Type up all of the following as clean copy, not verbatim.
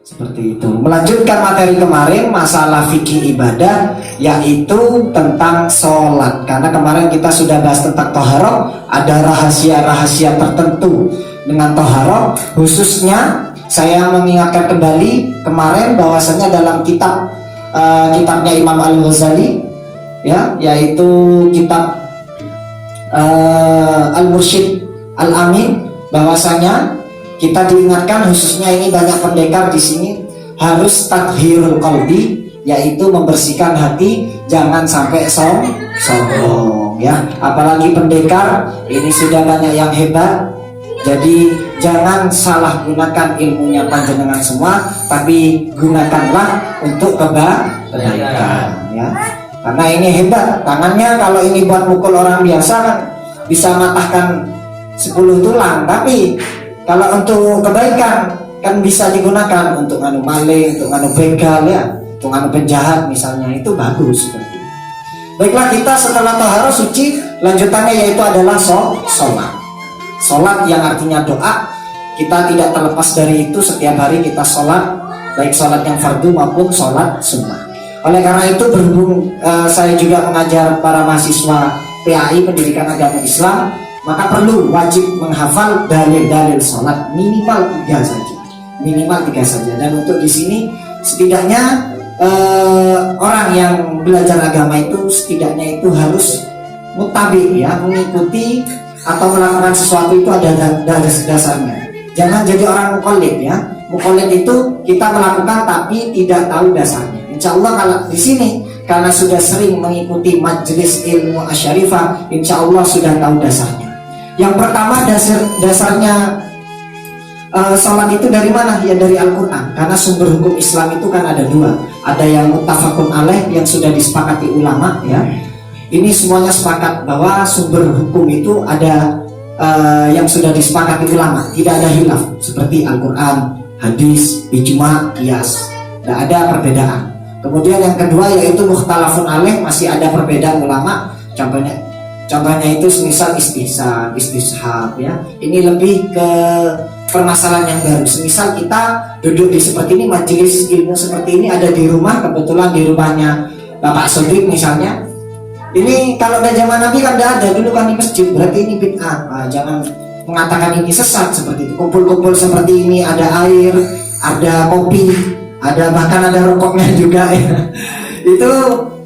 Seperti itu. Melanjutkan materi kemarin masalah fikih ibadah, yaitu tentang sholat. Karena kemarin kita sudah bahas tentang toharoh, ada rahasia-rahasia tertentu dengan toharoh. Khususnya saya mengingatkan kembali kemarin bahwasanya dalam kitabnya Imam Al-Ghazali, ya, yaitu kitab Al-Mursyid Al-Amin, bahwasanya kita diingatkan, khususnya ini banyak pendekar di sini, harus tathhirul qalbi, yaitu membersihkan hati, jangan sampai sombong, ya. Apalagi pendekar ini sudah banyak yang hebat, jadi jangan salah gunakan ilmunya panjenengan semua, tapi gunakanlah untuk kebaikan, ya. Karena ini hebat, tangannya kalau ini buat mukul orang biasa kan bisa matahkan 10 tulang, tapi kalau untuk kebaikan kan bisa digunakan untuk nganu maling, untuk nganu begal, ya, untuk nganu penjahat misalnya, itu bagus seperti itu. Baiklah, kita setelah taharah suci, lanjutannya yaitu adalah sholat. Sholat yang artinya doa, kita tidak terlepas dari itu. Setiap hari kita sholat, baik sholat yang fardu maupun sholat sunnah. Oleh karena itu, berhubung saya juga mengajar para mahasiswa PAI Pendidikan Agama Islam, maka perlu wajib menghafal dalil-dalil sholat minimal 3 saja. Dan untuk di sini setidaknya orang yang belajar agama itu setidaknya itu harus mutabi, ya, mengikuti atau melakukan sesuatu itu ada dasarnya. Jangan jadi orang mukallid, ya. Mukallid itu kita melakukan tapi tidak tahu dasarnya. Insya Allah kalau di sini karena sudah sering mengikuti majelis ilmu asyarifah, insya Allah sudah tahu dasarnya. Yang pertama, dasarnya sholat itu dari mana? Ya dari Al-Quran. Karena sumber hukum Islam itu kan ada 2. Ada yang muttafaqun alaih, yang sudah disepakati ulama, ya. Ini semuanya sepakat bahwa sumber hukum itu ada yang sudah disepakati ulama, tidak ada khilaf, seperti Al-Quran, hadis, ijma, qiyas, tidak ada perbedaan. Kemudian yang kedua yaitu mukhtalafun alaih, masih ada perbedaan ulama. Contohnya itu semisal istishab, ya. Ini lebih ke permasalahan yang baru. Semisal kita duduk di seperti ini, majelis ilmu seperti ini, ada di rumah, kebetulan di rumahnya Bapak Sodik misalnya. Ini kalau udah zaman Nabi kan tidak ada, dulu kan di masjid, berarti ini bid'ah. Jangan mengatakan ini sesat seperti itu. Kumpul-kumpul seperti ini, ada air, ada kopi, bahkan ada rokoknya juga, ya. Itu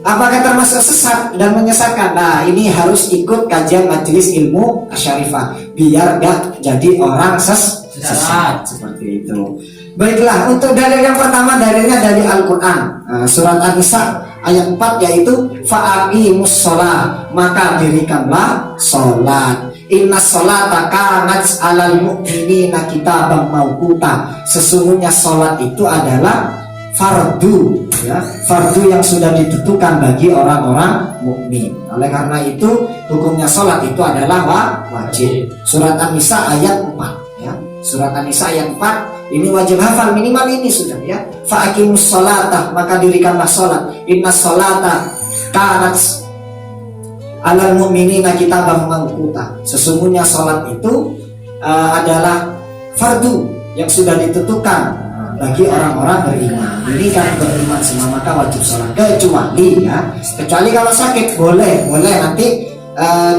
apakah termasuk sesat dan menyesatkan? Nah, ini harus ikut kajian majelis ilmu asyarifah biar gak jadi orang sesat seperti itu. Baiklah, untuk dalil yang pertama, dalilnya dari Al-Quran, surat An-Nisa ayat 4, yaitu fa'aqimus sholat, maka dirikanlah sholat. Inna sholata kanat alal mu'minina kitaban mawquta, sesungguhnya sholat itu adalah fardu, ya, fardu yang sudah ditentukan bagi orang-orang mukmin. Oleh karena itu hukumnya sholat itu adalah wajib. Surat An-Nisa ayat 4, ya. Surat An-Nisa ayat 4 ini wajib hafal, minimal ini sudah, ya. Fa'aqimus sholata, maka dirikanlah sholat. Inna sholata kanat alal mu'minina kitaban mawquta, sesungguhnya sholat itu adalah fardu yang sudah ditentukan bagi orang-orang beriman. Ini kan beriman semua, maka wajib sholat. Kecuali kalau sakit boleh nanti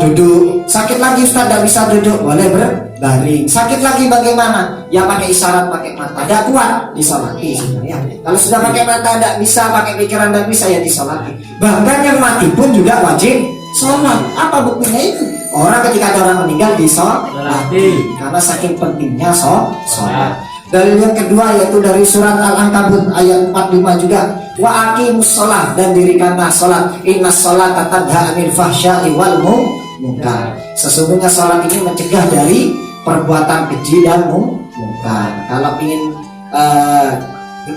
duduk. Sakit lagi Ustaz, tidak bisa duduk, boleh berbaring. Sakit lagi bagaimana? Ya pakai isyarat, pakai mata, tidak kuat disolati sebenarnya. Kalau sudah pakai mata tidak bisa, pakai pikiran tidak bisa, ya disolati. Bahkan yang mati pun juga wajib sholat. Apa buktinya itu? Orang ketika ada orang meninggal disolati, karena saking pentingnya sholat. Dalil yang kedua yaitu dari surat Al-Ankabut ayat 45 juga, wa aqimus sholat, dan dirikanlah sholat. Inna sholata tanha 'anil fahsya'i wal munkar, sesungguhnya sholat ini mencegah dari perbuatan keji dan munkar. Kalau ingin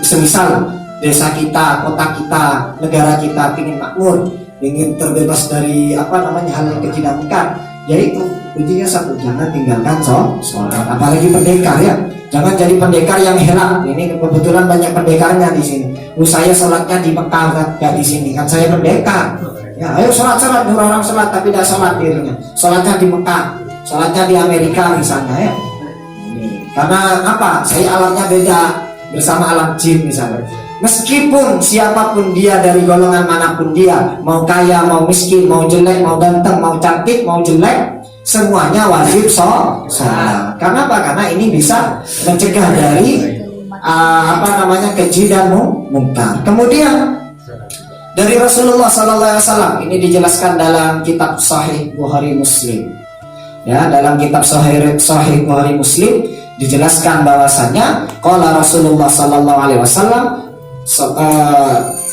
semisal desa kita, kota kita, negara kita ingin makmur, ingin terbebas dari hal yang keji dan munkar, yaitu kuncinya satu, jangan tinggalkan sholat. Apalagi pendekar, ya. Jangan jadi pendekar yang helak. Ini kebetulan banyak pendekarnya di sini. Saya sholatnya di Mekah, gak di sini. Kan saya pendekar. Ya, ayo sholat, orang sholat tapi tidak sholat dirinya. Sholatnya di Mekah, sholatnya di Amerika misalnya, ya. Karena apa? Saya alatnya beda. bersama alam jin misalnya. Meskipun siapapun dia, dari golongan manapun dia, mau kaya, mau miskin, mau jelek, mau ganteng, mau cantik, mau jelek, semuanya wajib sholat. Karena apa? Karena ini bisa mencegah dari keji dan mungkar. Kemudian dari Rasulullah SAW ini dijelaskan dalam kitab Sahih Bukhari Muslim. Ya, dalam kitab Sahih Bukhari Muslim dijelaskan bahwasanya qala Rasulullah SAW,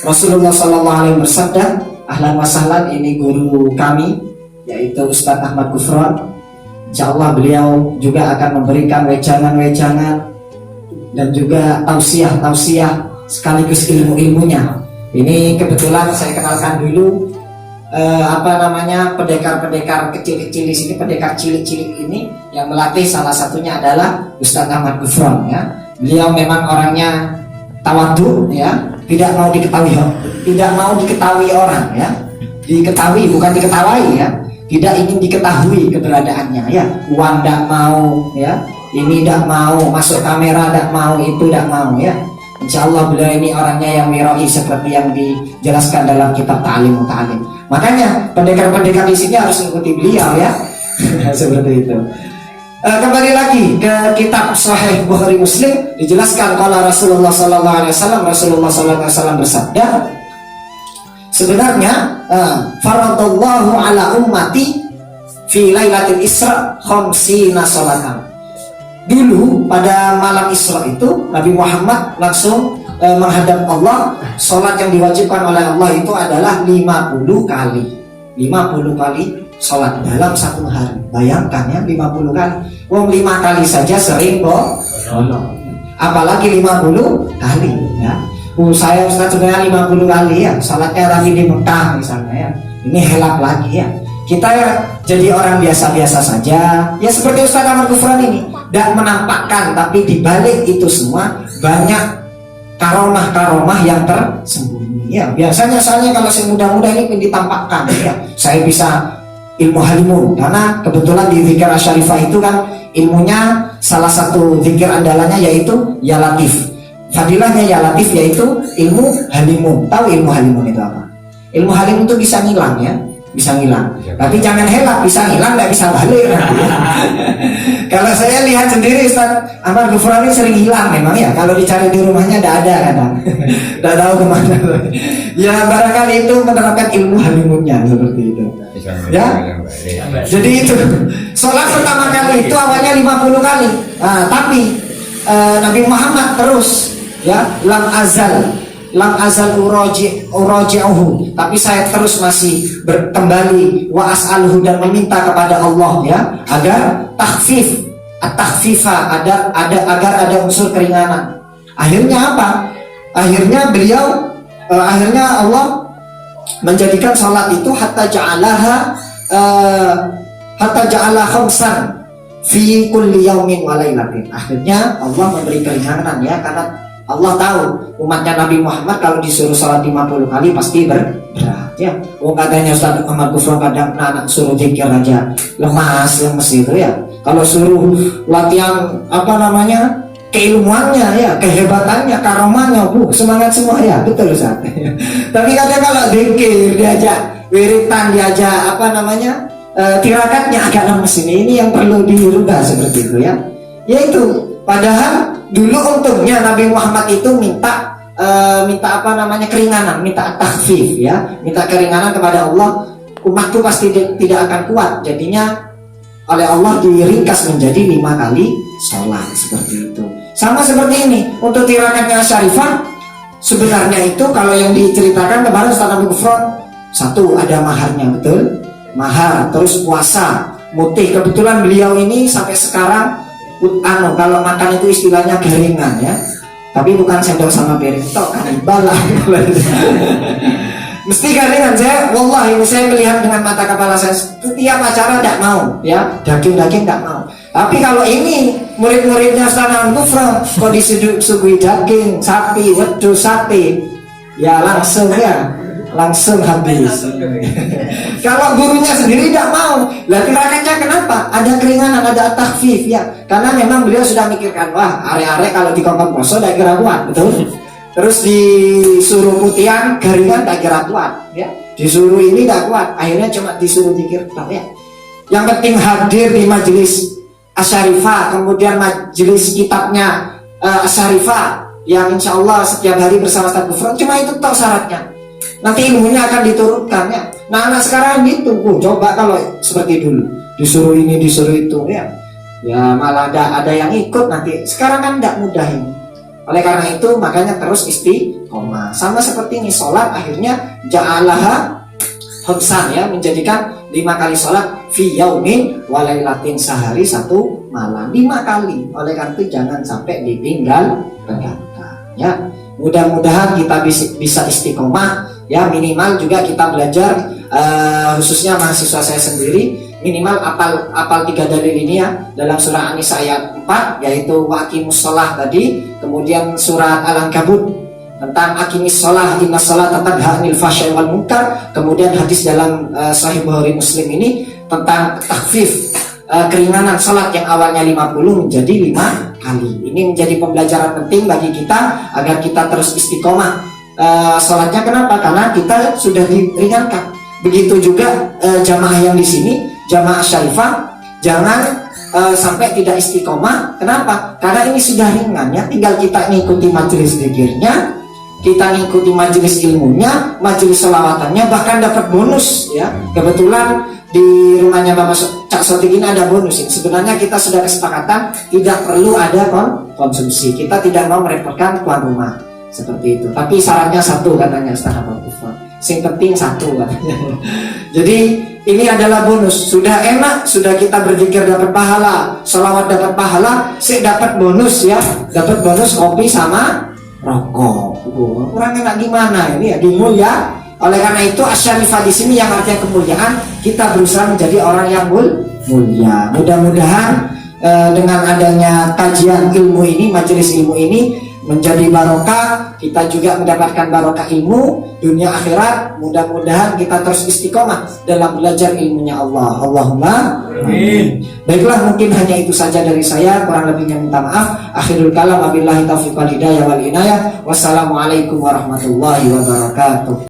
Rasulullah SAW bersabda, ahlan wa sahlan, ini guru kami yaitu Ustadz Ahmad Gufron. Insyaallah beliau juga akan memberikan wejangan-wejangan dan juga tausiah sekaligus ilmu-ilmunya. Ini kebetulan saya kenalkan dulu pendekar-pendekar kecil-kecil di sini, pendekar cilik-cilik ini yang melatih salah satunya adalah Ustadz Ahmad Gufron ya. Beliau memang orangnya tawadhu ya, tidak mau diketahui orang ya. Diketahui bukan diketawai ya. Tidak ingin diketahui keberadaannya ya. Uang tidak mau ya. Ini tidak mau, masuk kamera tidak mau, itu tidak mau ya. Insyaallah beliau ini orangnya yang miroi seperti yang dijelaskan dalam kitab Ta'lim. Makanya pendekar-pendekar di sini harus mengikuti beliau ya. Seperti itu. Kembali lagi ke kitab Sahih Bukhari Muslim, dijelaskan kalau Rasulullah SAW bersabda, sebenarnya faradallahu ala ummati fi lailatul Isra khamsina salatan. Dulu pada malam Isra itu Nabi Muhammad langsung menghadap Allah. Salat yang diwajibkan oleh Allah itu adalah 50 kali. 50 kali salat dalam satu hari. Bayangkan ya, 50 kali. Wong 5 kali saja sering apalagi 50 kali ya. Saya Ustaz sebenarnya 50 kali ya, salatnya lagi di Mekah misalnya ya. Ini helap lagi ya. Kita jadi orang biasa-biasa saja. Ya seperti Ustaz Ahmad Gufron ini, dan menampakkan, tapi dibalik itu semua banyak karomah-karomah yang tersembunyi. Ya, biasanya kalau saya muda-muda ini ditampakkan ya. Saya bisa ilmu halimun karena kebetulan di zikir asyarifah itu kan ilmunya salah satu zikir andalannya yaitu ya latif. Fadilahnya ya latif yaitu ilmu halimun. Tahu ilmu halimun itu apa? Ilmu halimun itu bisa ngilang ya. Bisa ngilang, tapi jangan helak, bisa hilang nggak bisa balik. Kalau saya lihat sendiri Ustaz Ahmad Gufron ini sering hilang memang ya. Kalau dicari di rumahnya tidak ada kadang, tidak tahu kemana. Ya barangkali itu menerapkan ilmu halimunnya seperti itu. Ya, jadi itu sholat pertama kali itu awalnya 50 kali. Tapi Nabi Muhammad terus ya lam azal uraji'uhu, tapi saya terus masih kembali wa as'aluhu, dan meminta kepada Allah ya agar takhfifa agar ada unsur keringanan. Akhirnya apa? Akhirnya Allah menjadikan salat itu hatta ja'ala khamsan fi kulli yaumin wa lailatin. Akhirnya Allah memberi keringanan ya, karena Allah tahu umatnya Nabi Muhammad kalau disuruh salat 50 kali pasti berat ya. Katanya Ustaz Ahmad Gufron kadang anak suruh zikir aja lemes itu ya. Kalau suruh latihan keilmuannya ya, kehebatannya, karomahnya, semangat semua ya, betul Ustaz. Tapi kadang kalau zikir diajak wiritan, diajak tirakatnya agak lemes. Ini yang perlu dirubah seperti itu ya. Yaitu padahal dulu untungnya Nabi Muhammad itu minta keringanan, minta takhfif ya, minta keringanan kepada Allah. Umatku pasti tidak akan kuat, jadinya oleh Allah diringkas menjadi 5 kali sholat seperti itu. Sama seperti ini untuk tirakatnya syarifah, sebenarnya itu kalau yang diceritakan kemarin Ustaz Nabi Gufron, satu ada maharnya, betul, mahar, terus puasa, mutih. Kebetulan beliau ini sampai sekarang kalau makan itu istilahnya garingan ya, tapi bukan sendok sama piring tok, kanibal lah. Mesti garingan. Wallahi saya melihat dengan mata kepala saya, setiap acara tidak mau ya, daging tidak mau. Tapi kalau ini murid-muridnya Ustaz Ahmad Gufron kok disuguhi daging sapi, wedus, sate, ya langsung ya langsung habis. Kalau gurunya sendiri tidak mau, lah tirakannya kenapa? Ada keringanan, ada takhfif ya. Karena memang beliau sudah mikirkan, wah are-are kalau dikongkong poso tak kira kuat, betul? Terus disuruh putihan, garingan tak kira kuat, ya. Disuruh ini tak kuat, akhirnya cuma disuruh zikir, ya. Yang penting hadir di majelis Asyarifah, kemudian majelis kitabnya Asyarifah, yang insya Allah setiap hari bersama Ustaz Gufron, cuma itu toh syaratnya. Nanti ilmunya akan diturunkan ya. Nah anak sekarang gitu, coba kalau seperti dulu disuruh ini disuruh itu ya, ya malah ada yang ikut nanti. Sekarang kan tidak mudah ini. Oleh karena itu makanya terus istiqomah. Sama seperti ini sholat akhirnya ja'alaha khamsan ya, menjadikan 5 kali sholat fi yaumin walailatin, sehari 1 malam 5 kali. Oleh karena itu jangan sampai ditinggal begadang ya. Mudah-mudahan kita bisa istiqomah ya, minimal juga kita belajar khususnya mahasiswa saya sendiri minimal apal 3 dalil ini ya, dalam surah An-Nisa ayat 4 yaitu waqimus shalah tadi, kemudian surat Al-Ankabut tentang aqimis shalah inna sholata tanha 'anil fahsya'i wal munkar, kemudian hadis dalam Sahih Bukhari Muslim ini tentang takhfif keringanan sholat yang awalnya 50 menjadi 5 kali. Ini menjadi pembelajaran penting bagi kita agar kita terus istiqomah sholatnya. Kenapa? Karena kita sudah diringankan. Begitu juga jamaah yang di sini, jamaah Syarifah, jangan sampai tidak istiqomah. Kenapa? Karena ini sudah ringan ya, tinggal kita ngikuti majelis zikirnya, kita ngikuti majelis ilmunya, majelis selawatannya, bahkan dapat bonus ya. Kebetulan di rumahnya Bapak Cak Sotik ini ada bonus. Sebenarnya kita sudah kesepakatan tidak perlu ada konsumsi, kita tidak mau merepotkan tuan rumah seperti itu. Tapi syaratnya 1 katanya Ustaz Abdul Gufron. Yang penting 1 katanya. Jadi ini adalah bonus. Sudah enak, sudah kita berzikir dapat pahala, sholawat dapat pahala, dapat bonus ya, dapat bonus kopi sama rokok. Kurang enak gimana ini ya, dimulya. Oleh karena itu Asyarifah di sini yang artinya kemuliaan, kita berusaha menjadi orang yang mulia. Mudah-mudahan dengan adanya kajian ilmu ini, majelis ilmu ini menjadi barokah, kita juga mendapatkan barokah ilmu dunia akhirat. Mudah-mudahan kita terus istiqomah dalam belajar ilmunya Allah. Allahumma amin. Baiklah, mungkin hanya itu saja dari saya, kurang lebihnya minta maaf. Akhirul kalam, wabillahi taufiq wal hidayah wal inayah. Wassalamualaikum warahmatullahi wabarakatuh.